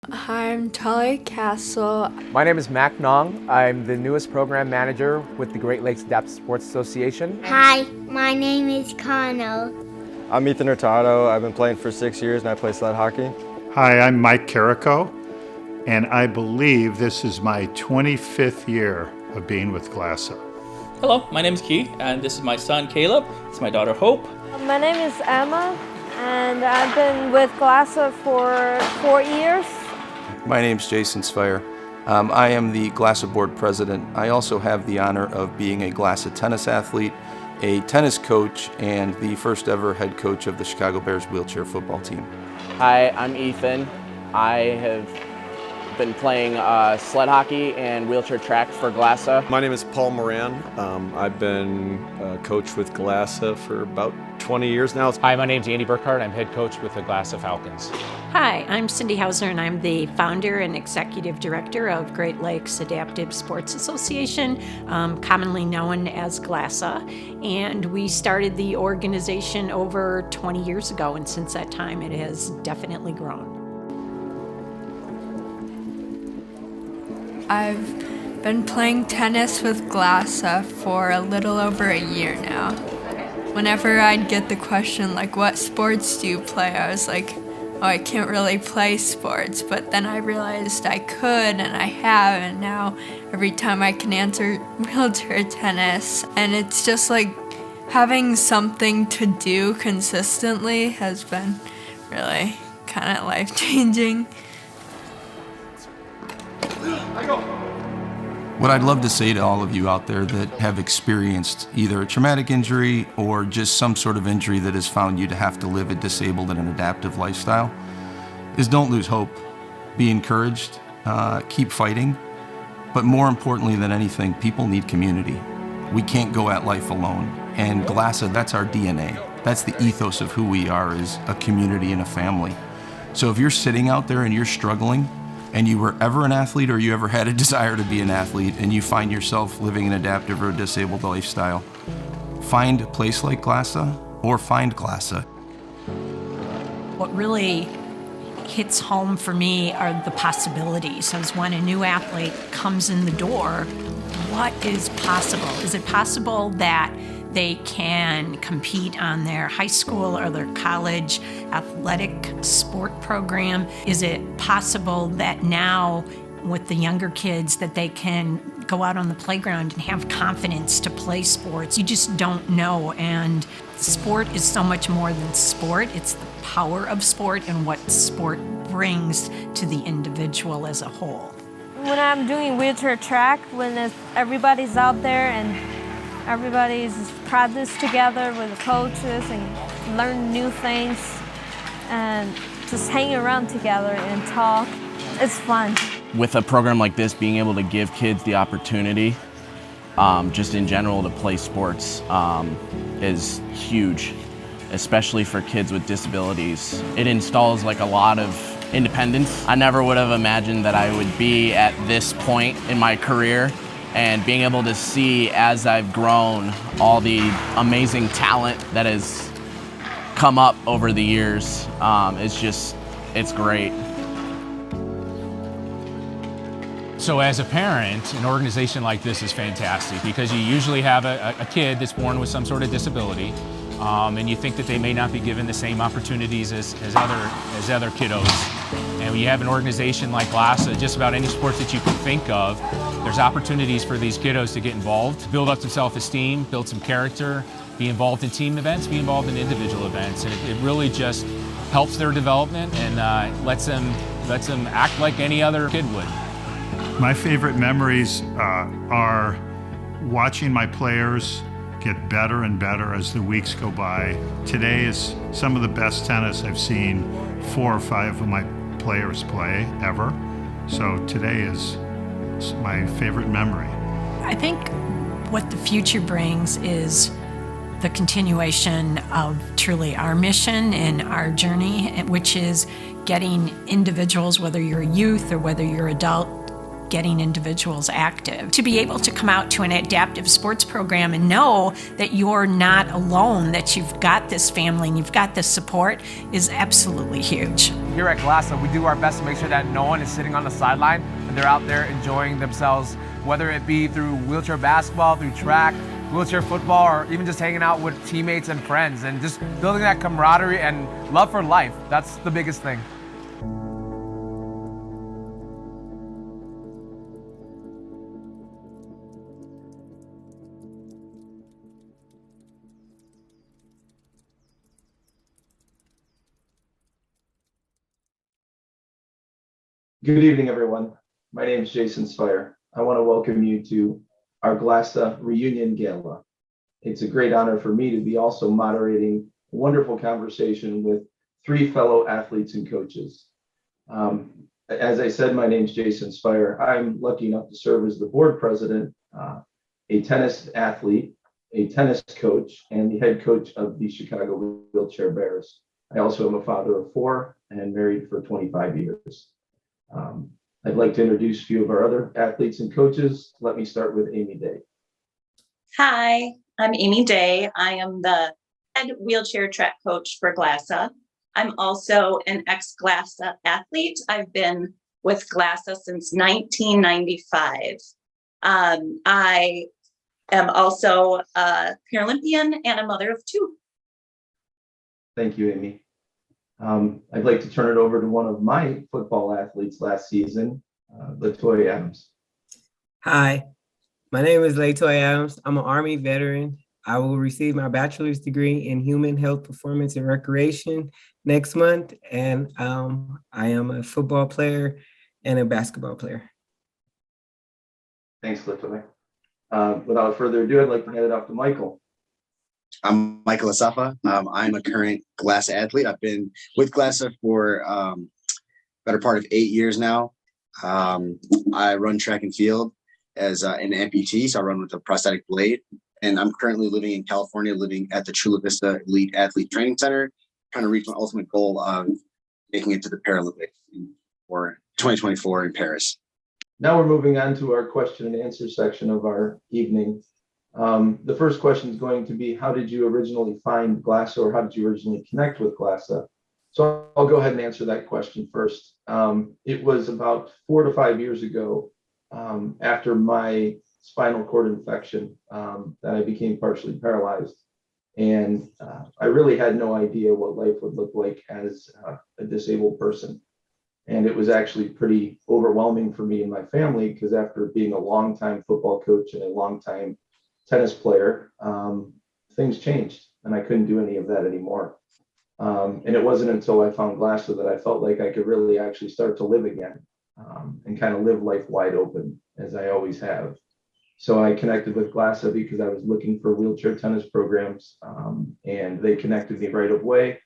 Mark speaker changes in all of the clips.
Speaker 1: Hi, I'm Talia Castle.
Speaker 2: My name is Mac Nong. I'm the newest program manager with the Great Lakes Adaptive Sports Association.
Speaker 3: Hi, my name is Connell.
Speaker 4: I'm Ethan Hurtado. I've been playing for 6 years and I play sled hockey.
Speaker 5: Hi, I'm Mike Carrico, and I believe this is my 25th year of being with GLASA.
Speaker 6: Hello, my name is Key, and this is my son Caleb. It's my daughter Hope.
Speaker 7: My name is Emma, and I've been with GLASA for 4 years.
Speaker 8: My name's Jason Svire. I am the GLASA board president. I also have the honor of being a GLASA tennis athlete, a tennis coach, and the first ever head coach of the Chicago Bears wheelchair football team.
Speaker 9: Hi, I'm Ethan. I have been playing sled hockey and wheelchair track for GLASA.
Speaker 10: My name is Paul Moran. I've been a coach with GLASA for about 20 years now.
Speaker 11: Hi, my name's Andy Burkhardt. I'm head coach with the GLASA Falcons.
Speaker 12: Hi, I'm Cindy Hauser, and I'm the founder and executive director of Great Lakes Adaptive Sports Association, commonly known as GLASA. And we started the organization over 20 years ago, and since that time it has definitely grown.
Speaker 1: I've been playing tennis with GLASA for a little over a year now. Whenever I'd get the question, like, what sports do you play? I was like, oh, I can't really play sports. But then I realized I could, and I have, and now every time I can answer wheelchair tennis. And it's just like having something to do consistently has been really kind of life-changing.
Speaker 8: What I'd love to say to all of you out there that have experienced either a traumatic injury or just some sort of injury that has found you to have to live a disabled and an adaptive lifestyle is don't lose hope. Be encouraged, keep fighting, but more importantly than anything, people need community. We can't go at life alone, and GLASA, that's our DNA. That's the ethos of who we are, is a community and a family. So if you're sitting out there and you're struggling, and you were ever an athlete or you ever had a desire to be an athlete and you find yourself living an adaptive or disabled lifestyle, find a place like GLASA or find GLASA.
Speaker 12: What really hits home for me are the possibilities. As when a new athlete comes in the door, what is possible? Is it possible that they can compete on their high school or their college athletic sport program? Is it possible that now with the younger kids that they can go out on the playground and have confidence to play sports? You just don't know, and sport is so much more than sport. It's the power of sport and what sport brings to the individual as a whole.
Speaker 7: When I'm doing wheelchair track, when everybody's out there and everybody's practice together with the coaches and learn new things and just hang around together and talk. It's fun.
Speaker 9: With a program like this, being able to give kids the opportunity, just in general, to play sports is huge, especially for kids with disabilities. It installs like a lot of independence. I never would have imagined that I would be at this point in my career, and being able to see as I've grown all the amazing talent that has come up over the years, it's great.
Speaker 11: So as a parent, an organization like this is fantastic because you usually have a kid that's born with some sort of disability, and you think that they may not be given the same opportunities as other kiddos. And when you have an organization like GLASA, just about any sports that you can think of, there's opportunities for these kiddos to get involved, to build up some self-esteem, build some character, be involved in team events, be involved in individual events. And it really just helps their development and lets them act like any other kid would.
Speaker 5: My favorite memories are watching my players get better and better as the weeks go by. Today is some of the best tennis I've seen 4 or 5 of my players play ever. So today is my favorite memory.
Speaker 12: I think what the future brings is the continuation of truly our mission and our journey, which is getting individuals, whether you're a youth or whether you're adult, getting individuals active. To be able to come out to an adaptive sports program and know that you're not alone, that you've got this family and you've got this support is absolutely huge.
Speaker 2: Here at GLASA, we do our best to make sure that no one is sitting on the sideline and they're out there enjoying themselves, whether it be through wheelchair basketball, through track, wheelchair football, or even just hanging out with teammates and friends and just building that camaraderie and love for life. That's the biggest thing.
Speaker 13: Good evening, everyone. My name is Jason Spire. I want to welcome you to our GLASA Reunion Gala. It's a great honor for me to be also moderating a wonderful conversation with 3 fellow athletes and coaches. As I said, my name is Jason Spire. I'm lucky enough to serve as the board president, a tennis athlete, a tennis coach, and the head coach of the Chicago Wheelchair Bears. I also am a father of 4 and married for 25 years. I'd like to introduce a few of our other athletes and coaches. Let me start with Amy Day.
Speaker 14: Hi, I'm Amy Day. I am the head wheelchair track coach for GLASA. I'm also an ex-GLASA athlete. I've been with GLASA since 1995. I am also a Paralympian and a mother of 2.
Speaker 13: Thank you, Amy. I'd like to turn it over to one of my football athletes last season, Latoya Adams.
Speaker 15: Hi, my name is Latoya Adams. I'm an Army veteran. I will receive my bachelor's degree in human health, performance, and recreation next month. And I am a football player and a basketball player.
Speaker 13: Thanks, Latoya. Without further ado, I'd like to hand it off to Michael.
Speaker 16: I'm Michael Asafa. I'm a current GLASA athlete. I've been with GLASA for better part of 8 years now. I run track and field as an amputee, so I run with a prosthetic blade. And I'm currently living in California, living at the Chula Vista Elite Athlete Training Center, trying to reach my ultimate goal of making it to the Paralympics for 2024 in Paris.
Speaker 13: Now we're moving on to our question and answer section of our evening. The first question is going to be, how did you originally find GLASA, or how did you originally connect with GLASA? So I'll go ahead and answer that question first. It was about 4 to 5 years ago, after my spinal cord infection, that I became partially paralyzed. And I really had no idea what life would look like as a disabled person. And it was actually pretty overwhelming for me and my family, because after being a longtime football coach and a longtime tennis player, things changed and I couldn't do any of that anymore. And it wasn't until I found GLASA that I felt like I could really actually start to live again, and kind of live life wide open, as I always have. So I connected with GLASA because I was looking for wheelchair tennis programs, and they connected me right away.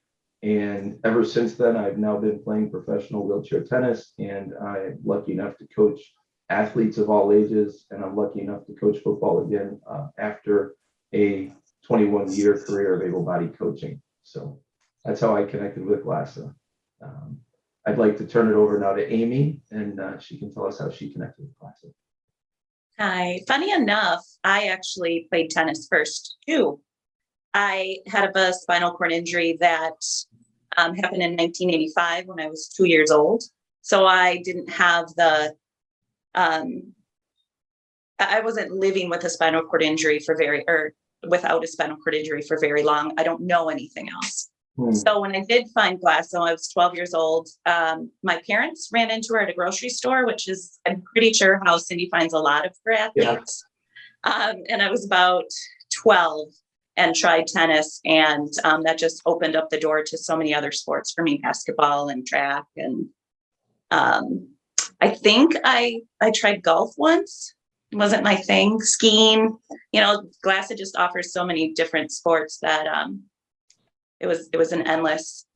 Speaker 13: And ever since then, I've now been playing professional wheelchair tennis, and I'm lucky enough to coach athletes of all ages, and I'm lucky enough to coach football again after a 21-year career of able-bodied coaching. So that's how I connected with GLASA. I'd like to turn it over now to Amy, and she can tell us how she connected with GLASA.
Speaker 14: Hi. Funny enough, I actually played tennis first too. I had a spinal cord injury that happened in 1985 when I was 2 years old. So I didn't have I wasn't living with a spinal cord injury without a spinal cord injury for very long. I don't know anything else. So when I did find GLASA, I was 12 years old. My parents ran into her at a grocery store, which is, I'm pretty sure, how Cindy finds a lot of her athletes. Yeah. And I was about 12 and tried tennis, and that just opened up the door to so many other sports for me, basketball and track. And I think I tried golf once. It wasn't my thing. Skiing, GLASA just offers so many different sports that it was an endless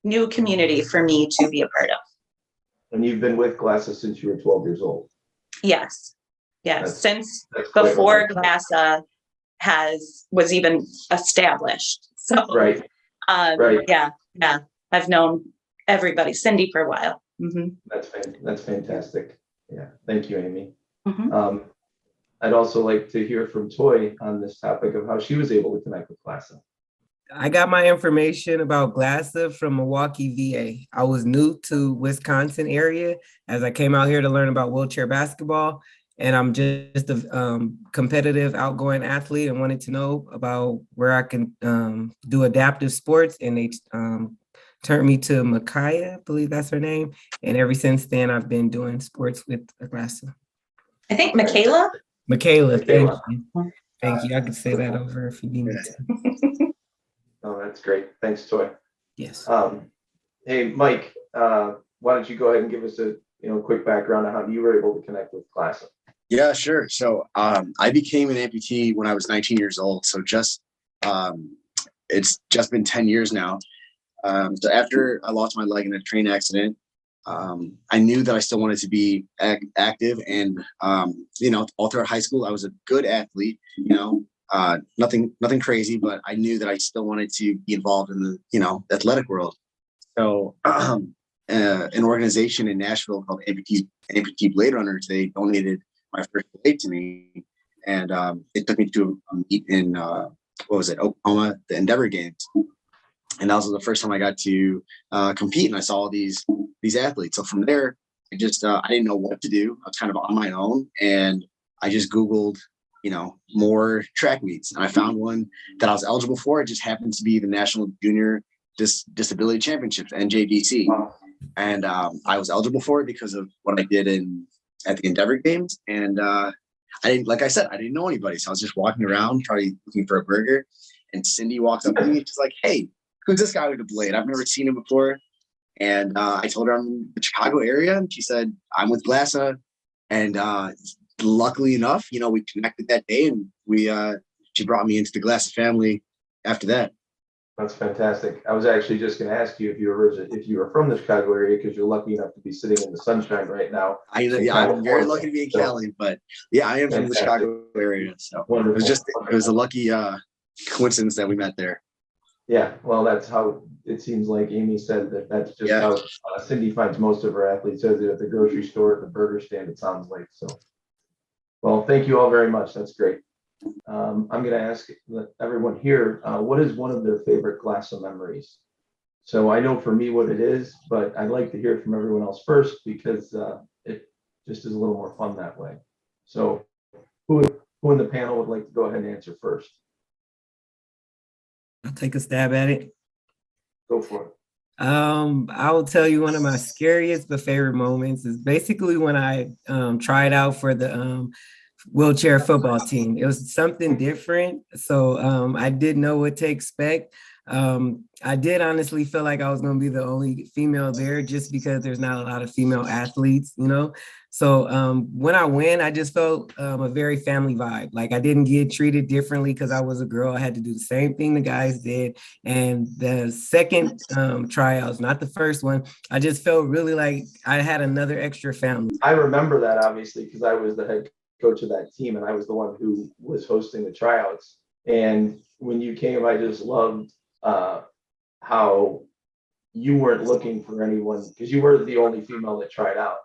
Speaker 14: new community for me to be a part of.
Speaker 13: And you've been with GLASA since you were 12 years old?
Speaker 14: Yes. Since before GLASA was even established. So
Speaker 13: right.
Speaker 14: Yeah. I've known everybody, Cindy, for a while. Mm-hmm.
Speaker 13: That's fantastic. Yeah, thank you, Amy.
Speaker 14: Mhm.
Speaker 13: I'd also like to hear from Toy on this topic of how she was able to connect with GLASA.
Speaker 15: I got my information about GLASA from Milwaukee, VA. I was new to Wisconsin area as I came out here to learn about wheelchair basketball. And I'm just a competitive, outgoing athlete and wanted to know about where I can do adaptive sports. And they turned me to Micaiah, I believe that's her name. And ever since then, I've been doing sports with GLASA.
Speaker 14: I think Michaela.
Speaker 15: Michaela, thank you. Thank you. I could say that over if you need me to.
Speaker 13: Oh, that's great. Thanks, Toy.
Speaker 15: Yes.
Speaker 13: Hey, Mike, why don't you go ahead and give us a quick background on how you were able to connect with GLASA?
Speaker 16: Yeah, sure. So I became an amputee when I was 19 years old. So it's just been 10 years now. So after I lost my leg in a train accident, I knew that I still wanted to be active. And, all throughout high school, I was a good athlete, nothing crazy, but I knew that I still wanted to be involved in the, athletic world. So an organization in Nashville called Amputee Blade Runners, they donated my first blade to me. And it took me to a meet in, Oklahoma, the Endeavor Games. And that was the first time I got to compete, and I saw these athletes. So from there, I didn't know what to do. I was kind of on my own, and I just Googled, more track meets, and I found one that I was eligible for. It just happened to be the National Junior Disability Championships, NJDC, and I was eligible for it because of what I did at the Endeavor Games. And like I said, I didn't know anybody, so I was just walking around, probably looking for a burger, and Cindy walks up to me. She's like, "Hey, who's this guy with the blade? I've never seen him before." And I told her I'm in the Chicago area, and she said, "I'm with GLASA." And luckily enough, we connected that day, and she brought me into the GLASA family after that.
Speaker 13: That's fantastic. I was actually just going to ask you if you were from the Chicago area, because you're lucky enough to be sitting in the sunshine right now.
Speaker 16: I'm very lucky to be in Cali, but yeah, I am from the Chicago area. So
Speaker 13: wonderful.
Speaker 16: It was a lucky coincidence that we met there.
Speaker 13: Yeah, well, that's how it seems like Amy said that's just how Cindy finds most of her athletes, at the grocery store, at the burger stand, it sounds like. So, well, thank you all very much. That's great. I'm going to ask everyone here, what is one of their favorite GLASA memories? So I know for me what it is, but I'd like to hear from everyone else first, because it just is a little more fun that way. So who in the panel would like to go ahead and answer first?
Speaker 15: I'll take a stab at it.
Speaker 13: Go for it.
Speaker 15: I will tell you one of my scariest but favorite moments is basically when I tried out for the wheelchair football team. It was something different, so I didn't know what to expect. I did honestly feel like I was going to be the only female there, just because there's not a lot of female athletes, So when I went, I just felt a very family vibe. Like I didn't get treated differently because I was a girl. I had to do the same thing the guys did. And the second tryouts, not the first one, I just felt really like I had another extra family.
Speaker 13: I remember that, obviously, because I was the head coach of that team, and I was the one who was hosting the tryouts. And when you came, I just loved how you weren't looking for anyone, because you were the only female that tried out,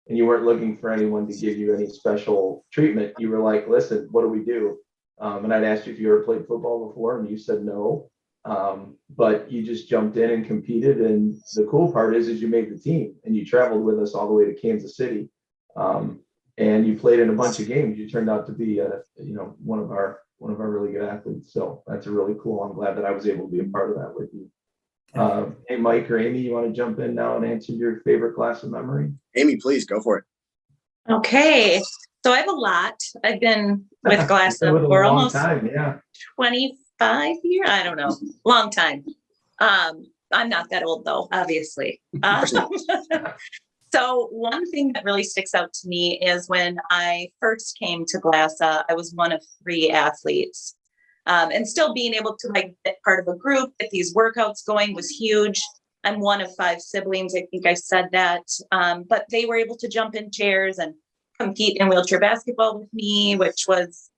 Speaker 13: and you weren't looking for anyone to give you any special treatment. You were like, "Listen, what do we do?" And I'd asked you if you ever played football before, and you said no. But you just jumped in and competed. And the cool part is you made the team, and you traveled with us all the way to Kansas City. And you played in a bunch of games. You turned out to be, one of our really good athletes. So that's really cool. I'm glad that I was able to be a part of that with you. Hey, Mike or Amy, you want to jump in now and answer your favorite GLASA memory?
Speaker 16: Amy, please go for it.
Speaker 14: Okay, so I have a lot. I've been with GLASA for almost 25 years. I don't know, long time. I'm not that old though, obviously. So one thing that really sticks out to me is when I first came to GLASA, I was one of 3 athletes. And still being able to get part of a group, get these workouts going was huge. I'm one of 5 siblings. I think I said that. But they were able to jump in chairs and compete in wheelchair basketball with me, which was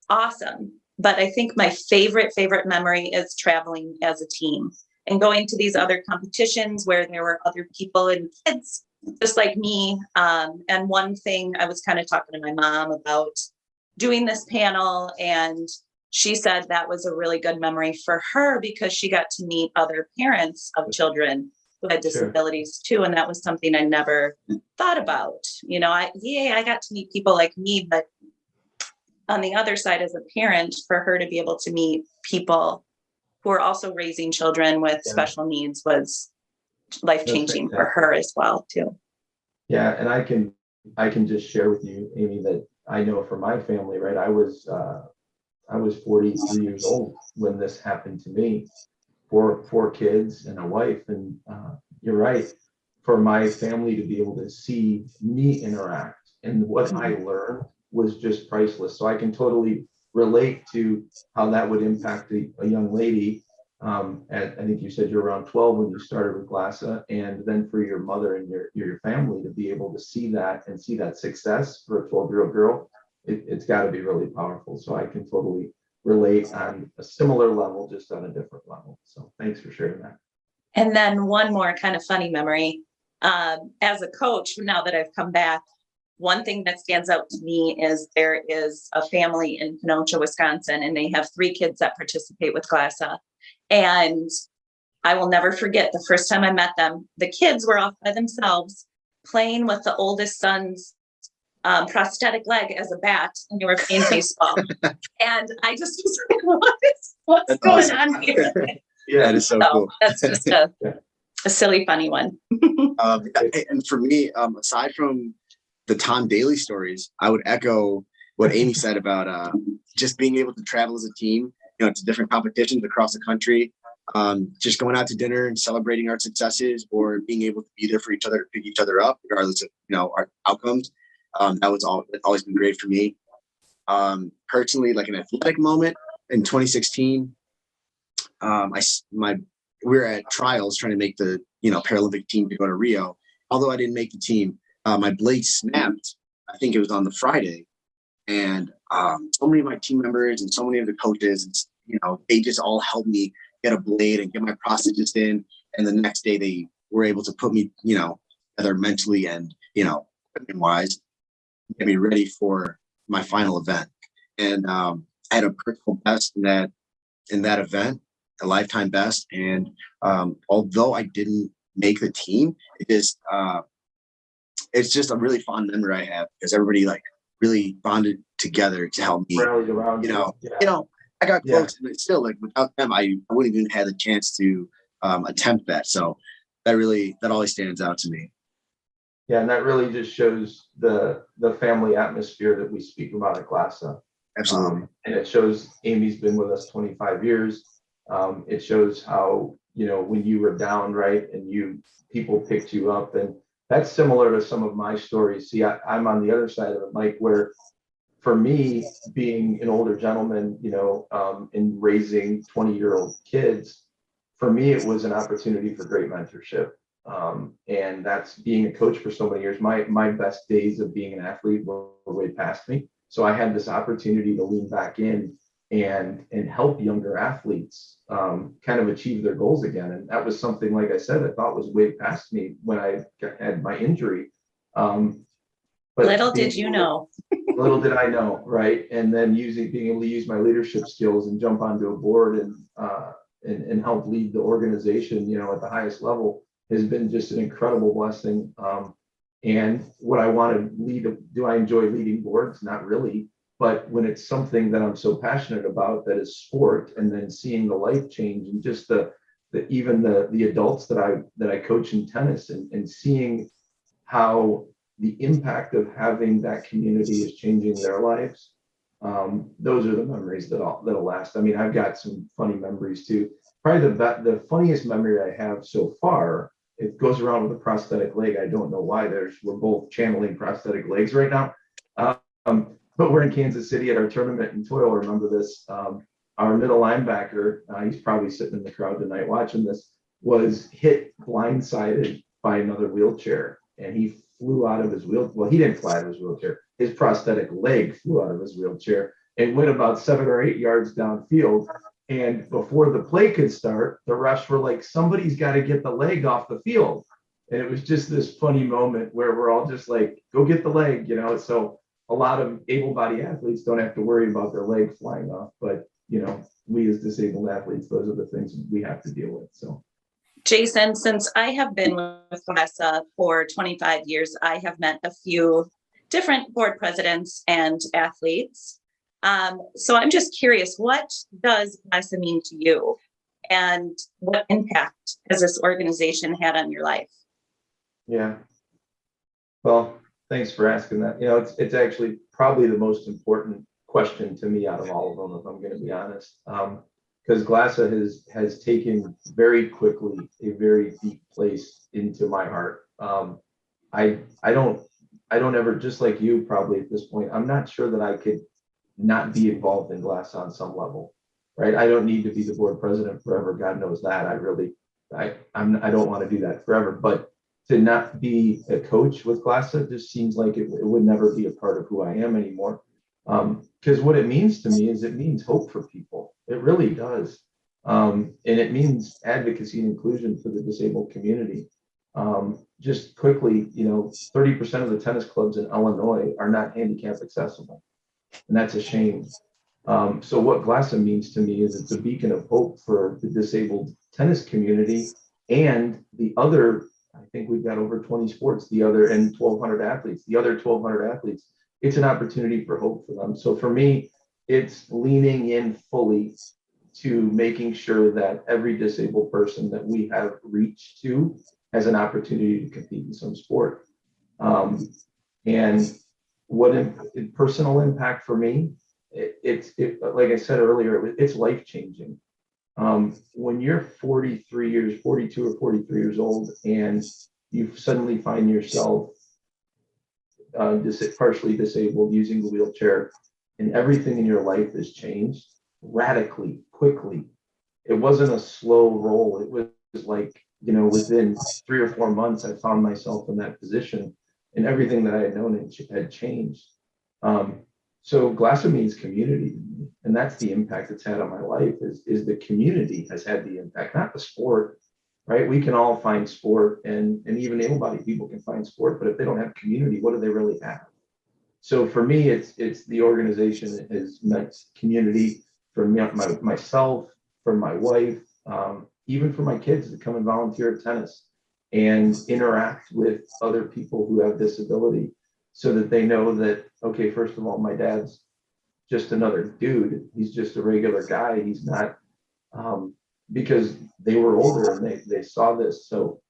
Speaker 14: awesome. But I think my favorite memory is traveling as a team and going to these other competitions where there were other people and kids just like me. And one thing I was kind of talking to my mom about doing this panel, and she said that was a really good memory for her because she got to meet other parents of children who had disabilities too. And that was something I never thought about. You know, I got to meet people like me, but on the other side as a parent, for her to be able to meet people who are also raising children with special needs was life-changing for her as well too.
Speaker 13: Yeah, and I can just share with you, Amy, that I know for my family, right? I was 43 years old when this happened to me, four kids and a wife, and you're right. For my family to be able to see me interact and what I learned was just priceless. So I can totally relate to how that would impact a young lady. And I think you said you're around 12 when you started with GLASA, and then for your mother and your family to be able to see that and see that success for a 12-year-old girl, it's got to be really powerful. So I can totally relate on a similar level, just on a different level. So thanks for sharing that.
Speaker 14: And then one more kind of funny memory. As a coach, now that I've come back, one thing that stands out to me is there is a family in Kenosha, Wisconsin, and they have 3 kids that participate with GLASA. And I will never forget the first time I met them. The kids were off by themselves playing with the oldest son's prosthetic leg as a bat, and they were playing baseball. And I just was like, what's going on here?
Speaker 16: Yeah, that is so cool.
Speaker 14: That's just a silly, funny one.
Speaker 16: And for me, aside from the Tom Daly stories, I would echo what Amy said about just being able to travel as a team, you know, to different competitions across the country, just going out to dinner and celebrating our successes, or being able to be there for each other, to pick each other up, regardless of, you know, our outcomes. That was always been great for me. Personally, like an athletic moment in 2016, we were at trials trying to make the, you know, Paralympic team to go to Rio. Although I didn't make the team, my blade snapped. I think it was on the Friday, and so many of my team members and so many of the coaches, you know, they just all helped me get a blade and get my prosthesis in. And the next day, they were able to put me, you know, together mentally and, you know, wise, get me ready for my final event. And I had a personal best in that event, a lifetime best. And although I didn't make the team, it's just a really fond memory I have, because everybody like really bonded together to help me.
Speaker 13: Around
Speaker 16: you know, I got close, but still, like, without them, I wouldn't even had the chance to attempt that. So that always stands out to me.
Speaker 13: Yeah, and that really just shows the family atmosphere that we speak about at GLASA.
Speaker 16: Absolutely.
Speaker 13: And it shows Amy's been with us 25 years. It shows how, you know, when you were down, right, and people picked you up, and that's similar to some of my stories. See, I'm on the other side of it, Mike, where for me, being an older gentleman, you know, and raising 20-year-old kids, for me, it was an opportunity for great mentorship. And that's being a coach for so many years. My best days of being an athlete were way past me. So I had this opportunity to lean back in and help younger athletes kind of achieve their goals again. And that was something, like I said, I thought was way past me when I had my injury. But
Speaker 14: little did you know.
Speaker 13: Little did I know, right? And then being able to use my leadership skills and jump onto a board and help lead the organization, you know, at the highest level has been just an incredible blessing. And what I want to lead, do I enjoy leading boards? Not really. But when it's something that I'm so passionate about, that is sport, and then seeing the life change, and just even the adults that I coach in tennis, and seeing how the impact of having that community is changing their lives, those are the memories that'll last. I mean, I've got some funny memories too. Probably the funniest memory I have so far, it goes around with a prosthetic leg. I don't know why. We're both channeling prosthetic legs right now. But we're in Kansas City at our tournament, and Toyle will remember this. Our middle linebacker, he's probably sitting in the crowd tonight watching this, was hit blindsided by another wheelchair, and he flew out of his wheelchair. Well, he didn't fly out of his wheelchair. His prosthetic leg flew out of his wheelchair and went about 7 or 8 yards downfield. And before the play could start, the refs were like, somebody's got to get the leg off the field. And it was just this funny moment where we're all just like, go get the leg, you know? So a lot of able-bodied athletes don't have to worry about their leg flying off, but you know, we as disabled athletes, those are the things we have to deal with. So
Speaker 14: Jason, since I have been with GLASA for 25 years, I have met a few different board presidents and athletes. So I'm just curious, what does GLASA mean to you? And what impact has this organization had on your life?
Speaker 13: yeah, well, thanks for asking that. You know, it's actually probably the most important question to me out of all of them, if I'm going to be honest. Because GLASA has taken very quickly a very deep place into my heart. I don't ever, just like you probably at this point, I'm not sure that I could not be involved in GLASA on some level, right? I don't need to be the board president forever. God knows that. I don't want to do that forever, but to not be a coach with GLASA just seems like it would never be a part of who I am anymore. Because what it means to me is it means hope for people. It really does. And it means advocacy and inclusion for the disabled community. Just quickly, you know, 30% of the tennis clubs in Illinois are not handicap accessible. And that's a shame. So what GLASA means to me is it's a beacon of hope for the disabled tennis community and the other, I think we've got over 20 sports, the other, and 1,200 athletes, the other 1,200 athletes. It's an opportunity for hope for them. So for me, it's leaning in fully to making sure that every disabled person that we have reached to has an opportunity to compete in some sport. And what personal impact for me, it's like I said earlier, it's life changing. When you're 42 or 43 years old, and you suddenly find yourself partially disabled, using the wheelchair, and everything in your life has changed radically, quickly. It wasn't a slow roll. It was like, you know, within 3 or 4 months, I found myself in that position, and everything that I had known had changed. So GLASA means community, and that's the impact it's had on my life. Is the community has had the impact, not the sport. Right? We can all find sport, and even able-bodied people can find sport, but if they don't have community, what do they really have? So for me, it's the organization that has meant community for me, myself, for my wife, even for my kids to come and volunteer at tennis and interact with other people who have disability, so that they know that, okay, first of all, my dad's just another dude. He's just a regular guy. He's not, because they were older and they saw this. So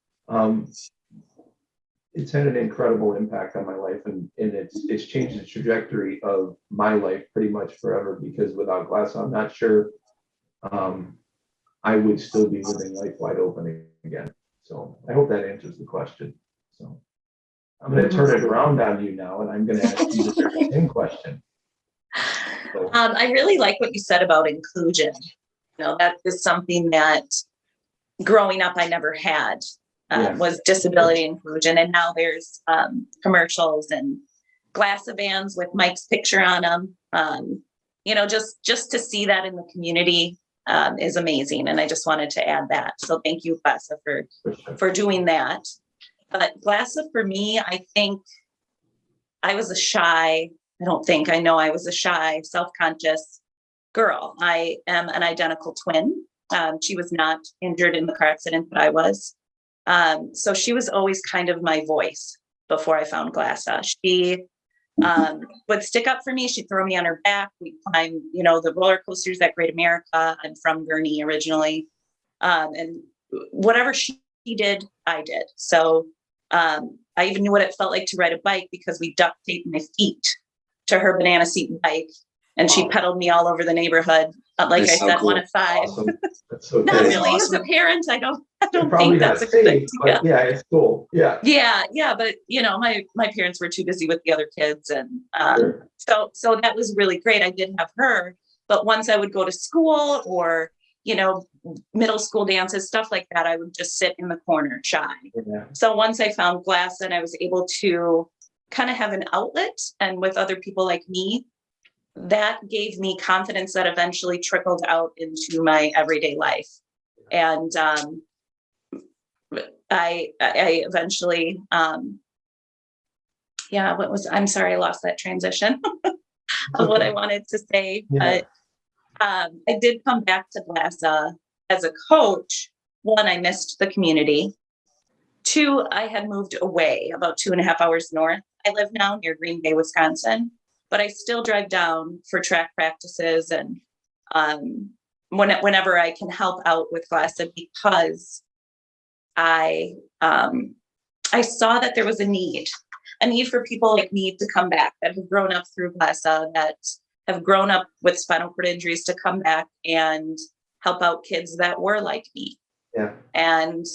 Speaker 13: it's had an incredible impact on my life, and it's changed the trajectory of my life pretty much forever, because without GLASA, I'm not sure I would still be living life wide open again. So I hope that answers the question. So I'm going to turn it around on you now, and I'm going to ask you the very same question. So.
Speaker 14: I really like what you said about inclusion. You know, that is something that growing up I never had, was disability inclusion. And now there's commercials and GLASA bands with Mike's picture on them. You know, just to see that in the community is amazing. And I just wanted to add that. So thank you, GLASA, for doing that. But GLASA for me, I think I was a shy, I was a shy, self-conscious girl. I am an identical twin. She was not injured in the car accident, but I was. So she was always kind of my voice before I found GLASA. She would stick up for me. She'd throw me on her back. We'd climb, you know, the roller coasters at Great America. I'm from Gurnee originally. And whatever she did, I did. So I even knew what it felt like to ride a bike, because we duct taped my feet to her banana seat bike, and she pedaled me all over the neighborhood. Like
Speaker 16: That's
Speaker 14: I said,
Speaker 16: cool.
Speaker 14: 1 of 5.
Speaker 13: Awesome. That's so
Speaker 14: Not
Speaker 13: cool.
Speaker 14: really as a parent. I don't
Speaker 13: Probably
Speaker 14: think
Speaker 13: not
Speaker 14: that's a good
Speaker 13: safe,
Speaker 14: idea.
Speaker 13: but yeah, it's cool. Yeah.
Speaker 14: Yeah. But you know, my parents were too busy with the other kids, and
Speaker 13: Sure.
Speaker 14: so that was really great. I did have her, but once I would go to school, or you know, middle school dances, stuff like that, I would just sit in the corner shy.
Speaker 13: Yeah.
Speaker 14: So once I found GLASA and I was able to kind of have an outlet, and with other people like me, that gave me confidence that eventually trickled out into my everyday life. And I eventually, I'm sorry, I lost that transition of what I wanted to say.
Speaker 13: Yeah.
Speaker 14: But I did come back to GLASA as a coach. One, I missed the community. Two, I had moved away about 2.5 hours north. I live now near Green Bay, Wisconsin, but I still drive down for track practices and whenever I can help out with GLASA, because I saw that there was a need for people like me to come back, that have grown up through GLASA, that have grown up with spinal cord injuries, to come back and help out kids that were like me.
Speaker 13: Yeah.
Speaker 14: And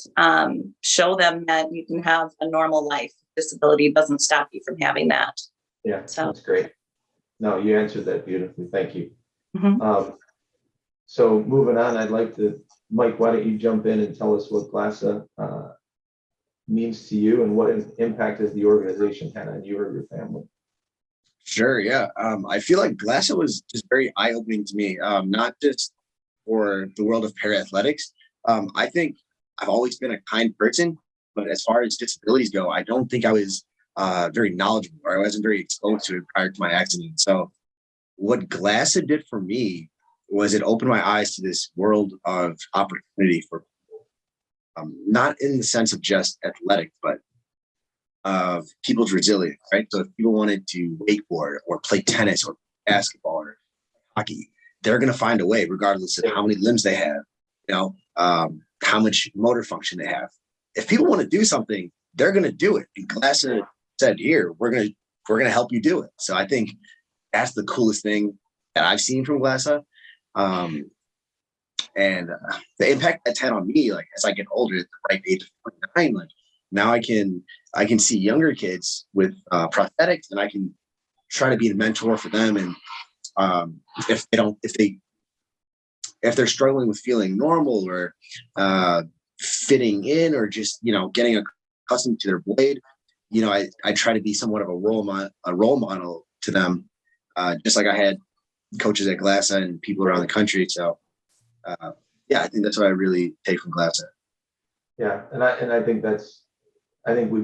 Speaker 14: show them that you can have a normal life. Disability doesn't stop you from having that.
Speaker 13: Yeah,
Speaker 14: so
Speaker 13: that's great. No, you answered that beautifully. Thank you.
Speaker 14: Mhm.
Speaker 13: So moving on, I'd like to, Mike, why don't you jump in and tell us what GLASA means to you and what impact has the organization had on you or your family?
Speaker 16: Sure, yeah. I feel like GLASA was just very eye-opening to me, not just for the world of para-athletics. I think I've always been a kind person, but as far as disabilities go, I don't think I was very knowledgeable, or I wasn't very exposed to it prior to my accident. So what GLASA did for me was it opened my eyes to this world of opportunity for not in the sense of just athletics, but of people's resilience, right? So if people wanted to wakeboard or play tennis or basketball or hockey, they're going to find a way, regardless of how many limbs they have, how much motor function they have. If people want to do something, they're going to do it. And GLASA said, "Here, we're going to help you do it." So I think that's the coolest thing that I've seen from GLASA. And the impact that's had on me, like as I get older, at the ripe age of 29, like now I can see younger kids with prosthetics, and I can try to be the mentor for them. And if they're struggling with feeling normal or fitting in, or just getting accustomed to their blade, I try to be somewhat of a role model to them, just like I had coaches at GLASA and people around the country. So I think that's what I really take from GLASA.
Speaker 13: Yeah, and I think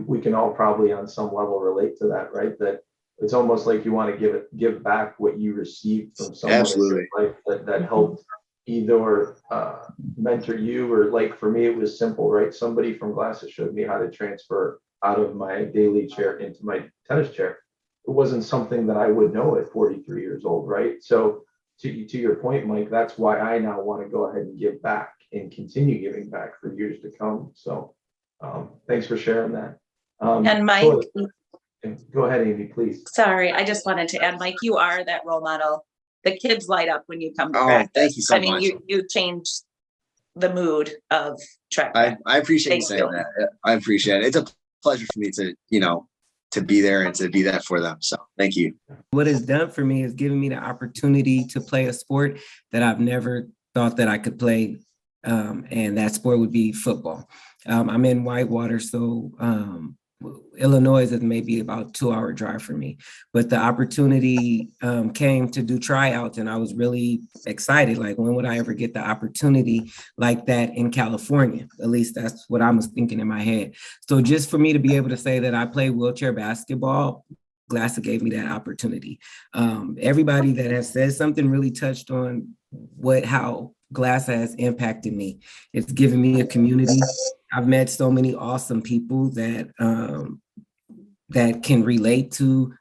Speaker 13: we can all probably on some level relate to that, right? That it's almost like you want to give back what you received from someone
Speaker 16: Absolutely.
Speaker 13: in your life that helped either mentor you, or like for me, it was simple, right? Somebody from GLASA showed me how to transfer out of my daily chair into my tennis chair. It wasn't something that I would know at 43 years old, right? So to your point, Mike, that's why I now want to go ahead and give back and continue giving back for years to come. So thanks for sharing that.
Speaker 14: And Mike,
Speaker 13: go ahead, Amy, please.
Speaker 14: Sorry, I just wanted to add, Mike, you are that role model. The kids light up when you come to
Speaker 16: Oh,
Speaker 14: practice.
Speaker 16: thank you so much.
Speaker 14: You changed the mood of track.
Speaker 16: I appreciate you
Speaker 14: Thank
Speaker 16: saying
Speaker 14: you.
Speaker 16: that. I appreciate it. It's a pleasure for me to be there and to be that for them. So thank you.
Speaker 15: What it's done for me is giving me the opportunity to play a sport that I've never thought that I could play. And that sport would be football. I'm in Whitewater, so Illinois is maybe about a 2-hour drive for me. But the opportunity came to do tryouts, and I was really excited. Like, when would I ever get the opportunity like that in California? At least that's what I was thinking in my head. So just for me to be able to say that I play wheelchair basketball, GLASA gave me that opportunity. Everybody that has said something really touched on how GLASA has impacted me. It's given me a community. I've met so many awesome people that I can relate to.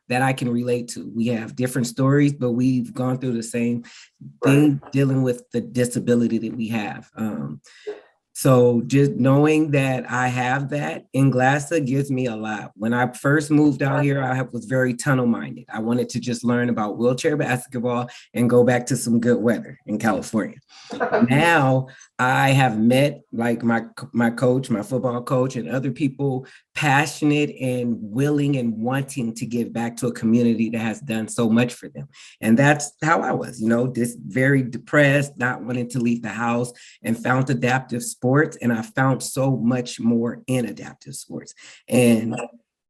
Speaker 15: We have different stories, but we've gone through the same thing, dealing with the disability that we have. So just knowing that I have that in GLASA gives me a lot. When I first moved out here, I was very tunnel-minded. I wanted to just learn about wheelchair basketball and go back to some good weather in California. Now I have met like my coach, my football coach, and other people passionate and willing and wanting to give back to a community that has done so much for them. And that's how I was, just very depressed, not wanting to leave the house, and found adaptive sports. And I found so much more in adaptive sports. And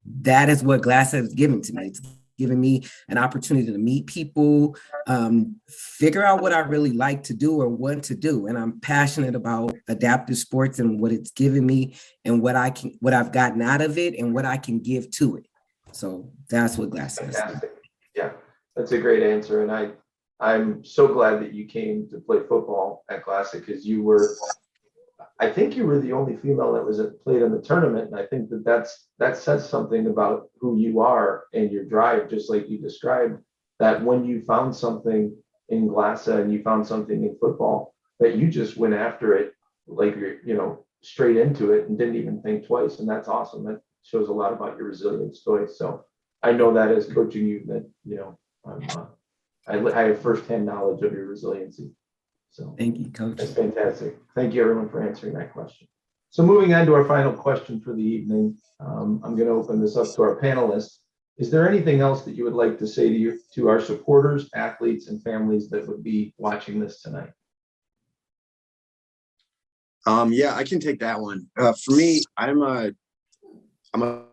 Speaker 15: that is what GLASA has given to me. It's given me an opportunity to meet people, figure out what I really like to do or want to do. And I'm passionate about adaptive sports and what it's given me and what I've gotten out of it and what I can give to it. So that's what GLASA is.
Speaker 13: Fantastic. Yeah, that's a great answer. And I'm so glad that you came to play football at GLASA, because I think you were the only female that was played in the tournament. And I think that says something about who you are and your drive, just like you described, that when you found something in GLASA and you found something in football, that you just went after it, like you're, straight into it and didn't even think twice. And that's awesome. That shows a lot about your resilience, Joy. So I know that as coaching you, that, I have firsthand knowledge of your resiliency. So
Speaker 15: thank you, Coach.
Speaker 13: That's fantastic. Thank you, everyone, for answering that question. So moving on to our final question for the evening, I'm going to open this up to our panelists. Is there anything else that you would like to say to our supporters, athletes, and families that would be watching this tonight?
Speaker 16: Yeah, I can take that one. For me, I'm a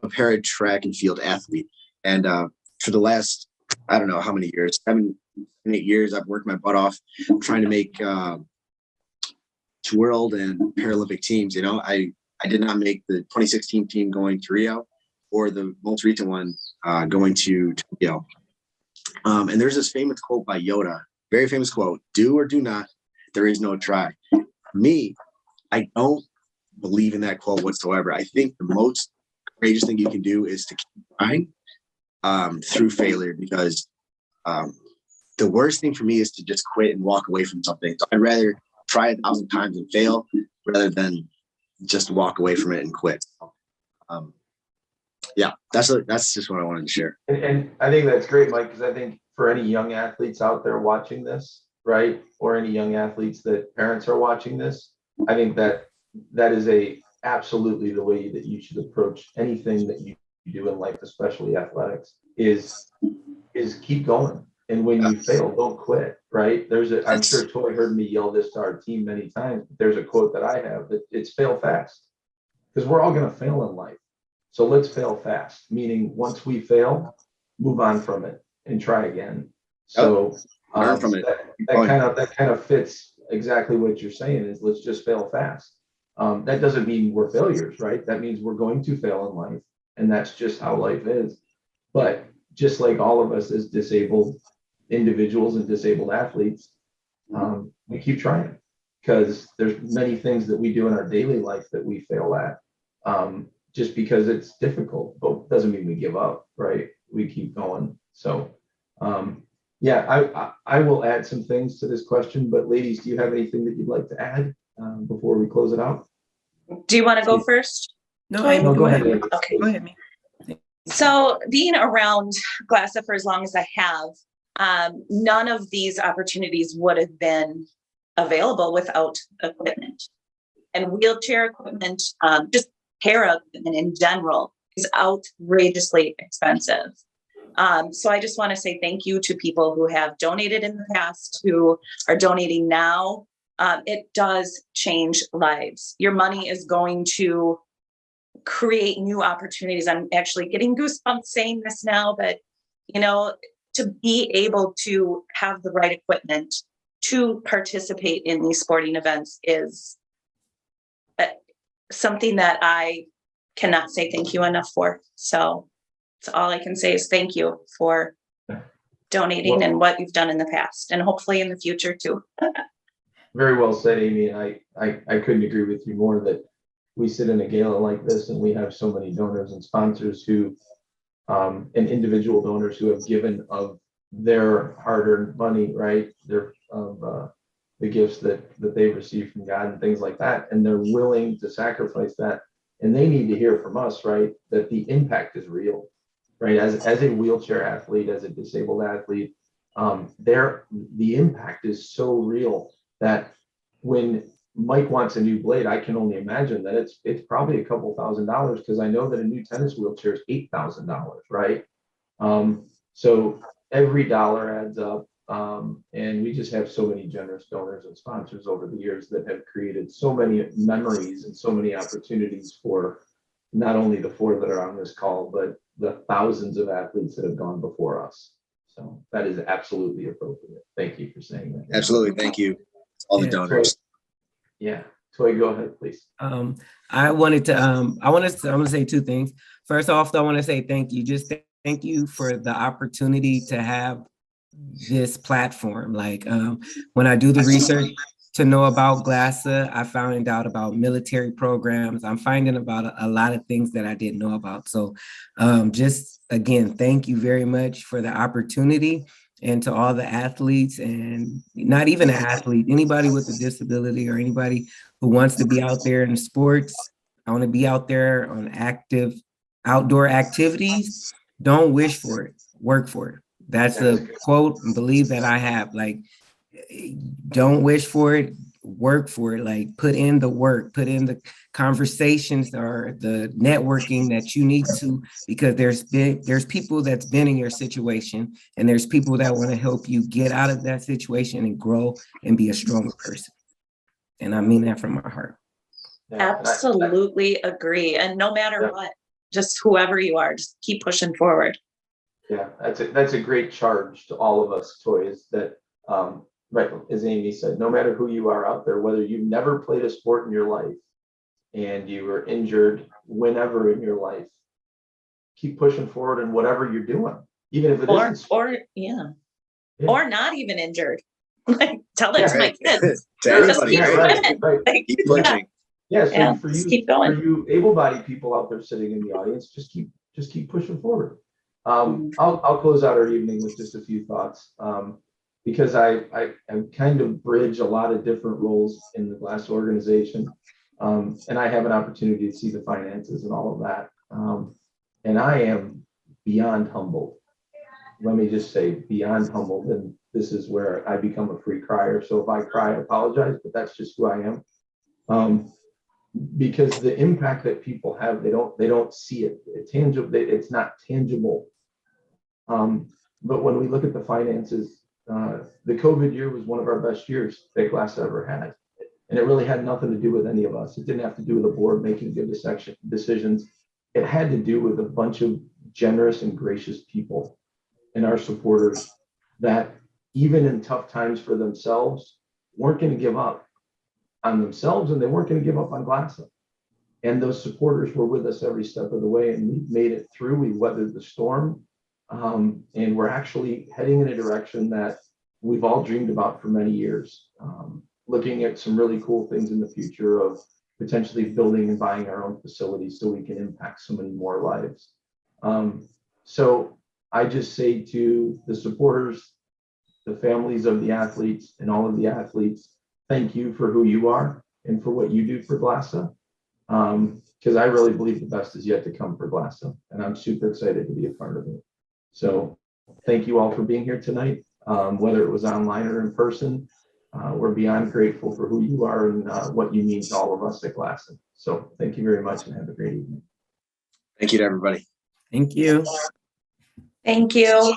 Speaker 16: para track and field athlete, and for the last, I don't know how many years, 7, 8 years, I've worked my butt off trying to make world and Paralympic teams. I did not make the 2016 team going to Rio, or the most recent one going to Tokyo. And there's this famous quote by Yoda, very famous quote: "Do or do not, there is no try." For me, I don't believe in that quote whatsoever. I think the most courageous thing you can do is to keep trying through failure, because the worst thing for me is to just quit and walk away from something. So I'd rather try 1,000 times and fail rather than just walk away from it and quit. Yeah, that's just what I wanted to share.
Speaker 13: And I think that's great, Mike, because I think for any young athletes out there watching this, right, or any young athletes that parents are watching this, I think that is absolutely the way that you should approach anything that you do in life, especially athletics, is keep going. And when you fail, don't quit, right? I'm sure Toy heard me yell this to our team many times, but there's a quote that I have that it's fail fast, because we're all going to fail in life. So let's fail fast, meaning once we fail, move on from it and try again. So
Speaker 16: learn from it.
Speaker 13: That kind of fits exactly what you're saying, is let's just fail fast. That doesn't mean we're failures, right? That means we're going to fail in life, and that's just how life is. But just like all of us as disabled individuals and disabled athletes, we keep trying, because there's many things that we do in our daily life that we fail at, just because it's difficult, but doesn't mean we give up, right? We keep going. So I will add some things to this question, but ladies, do you have anything that you'd like to add before we close it out?
Speaker 14: Do you want to go first?
Speaker 13: No, go ahead.
Speaker 14: Okay. Go ahead. So being around GLASA for as long as I have, none of these opportunities would have been available without equipment. And wheelchair equipment, just para equipment in general, is outrageously expensive. So I just want to say thank you to people who have donated in the past, who are donating now. It does change lives. Your money is going to create new opportunities. I'm actually getting goosebumps saying this now, but to be able to have the right equipment to participate in these sporting events is something that I cannot say thank you enough for. So all I can say is thank you for donating and what you've done in the past, and hopefully in the future too.
Speaker 13: Very well said, Amy. And I couldn't agree with you more that we sit in a gala like this and we have so many donors and sponsors who, and individual donors who have given of their hard-earned money, right? The gifts that they've received from God and things like that. And they're willing to sacrifice that. And they need to hear from us, right, that the impact is real, right? As a wheelchair athlete, as a disabled athlete, the impact is so real that when Mike wants a new blade, I can only imagine that it's probably a couple $1,000s, because I know that a new tennis wheelchair is $8,000, right? So every dollar adds up. And we just have so many generous donors and sponsors over the years that have created so many memories and so many opportunities for not only the 4 that are on this call, but the thousands of athletes that have gone before us. So that is absolutely appropriate. Thank you for saying that.
Speaker 16: Absolutely. Thank you. All the donors.
Speaker 13: Yeah. Toy, go ahead, please.
Speaker 15: I want to say two things. First off, I want to say thank you. Just thank you for the opportunity to have this platform. Like when I do the research to know about GLASA, I found out about military programs. I'm finding about a lot of things that I didn't know about. So just again, thank you very much for the opportunity, and to all the athletes, and not even an athlete, anybody with a disability or anybody who wants to be out there in sports. I want to be out there on active outdoor activities. Don't wish for it, work for it. That's a quote and believe that I have. Like, don't wish for it, work for it. Like, put in the work, put in the conversations or the networking that you need to, because there's people that's been in your situation, and there's people that want to help you get out of that situation and grow and be a stronger person. And I mean that from my heart.
Speaker 14: Absolutely agree. And no matter what, just whoever you are, just keep pushing forward.
Speaker 13: Yeah, that's a great charge to all of us, toys, that right, as Amy said, no matter who you are out there, whether you've never played a sport in your life and you were injured whenever in your life, keep pushing forward in whatever you're doing, even if it isn't.
Speaker 14: Or not even injured. Like, tell it to my kids.
Speaker 16: To everybody,
Speaker 14: right.
Speaker 16: Like, keep pushing.
Speaker 13: So for you,
Speaker 14: keep going.
Speaker 13: For you able-bodied people out there sitting in the audience, just keep pushing forward. I'll close out our evening with just a few thoughts, because I kind of bridge a lot of different roles in the GLASA organization, and I have an opportunity to see the finances and all of that, and I am beyond humbled. Let me just say, beyond humbled, and this is where I become a free crier. So if I cry, I apologize, but that's just who I am. Because the impact that people have, they don't see it. It's not tangible. But when we look at the finances, the COVID year was one of our best years that GLASA ever had. And it really had nothing to do with any of us. It didn't have to do with the board making good decisions. It had to do with a bunch of generous and gracious people and our supporters that, even in tough times for themselves, weren't going to give up on themselves, and they weren't going to give up on GLASA. And those supporters were with us every step of the way, and we made it through. We weathered the storm, and we're actually heading in a direction that we've all dreamed about for many years, looking at some really cool things in the future of potentially building and buying our own facilities so we can impact so many more lives. So I just say to the supporters, the families of the athletes, and all of the athletes, thank you for who you are and for what you do for GLASA. Because I really believe the best is yet to come for GLASA, and I'm super excited to be a part of it. So thank you all for being here tonight, whether it was online or in person. We're beyond grateful for who you are and what you mean to all of us at GLASA. So thank you very much, and have a great evening.
Speaker 16: Thank you to everybody.
Speaker 15: Thank you.
Speaker 14: Thank you.